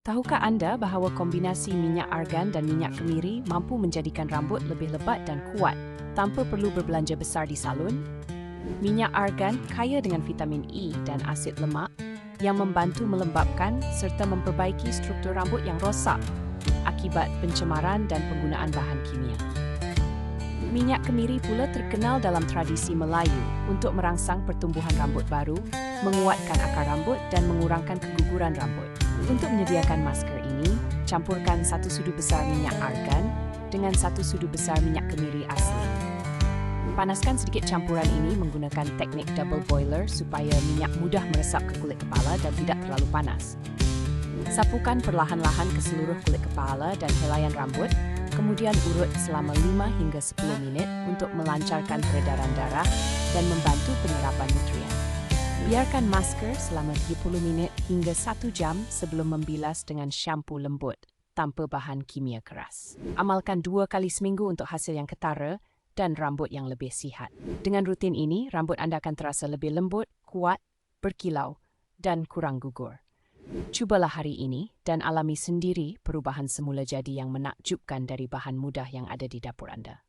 Tahukah anda bahawa kombinasi minyak argan dan minyak kemiri mampu menjadikan rambut lebih lebat dan kuat tanpa perlu berbelanja besar di salon? Minyak argan kaya dengan vitamin E dan asid lemak yang membantu melembabkan serta memperbaiki struktur rambut yang rosak akibat pencemaran dan penggunaan bahan kimia. Minyak kemiri pula terkenal dalam tradisi Melayu untuk merangsang pertumbuhan rambut baru, menguatkan akar rambut dan mengurangkan keguguran rambut. Untuk menyediakan masker ini, campurkan 1 sudu besar minyak argan dengan 1 sudu besar minyak kemiri asli. Panaskan sedikit campuran ini menggunakan teknik double boiler supaya minyak mudah meresap ke kulit kepala dan tidak terlalu panas. Sapukan perlahan-lahan ke seluruh kulit kepala dan helaian rambut, kemudian urut selama 5 hingga 10 minit untuk melancarkan peredaran darah dan membantu penyerapan nutrien. Biarkan masker selama 30 minit hingga 1 jam sebelum membilas dengan syampu lembut tanpa bahan kimia keras. Amalkan 2 kali seminggu untuk hasil yang ketara dan rambut yang lebih sihat. Dengan rutin ini, rambut anda akan terasa lebih lembut, kuat, berkilau, dan kurang gugur. Cubalah hari ini dan alami sendiri perubahan semula jadi yang menakjubkan dari bahan mudah yang ada di dapur anda.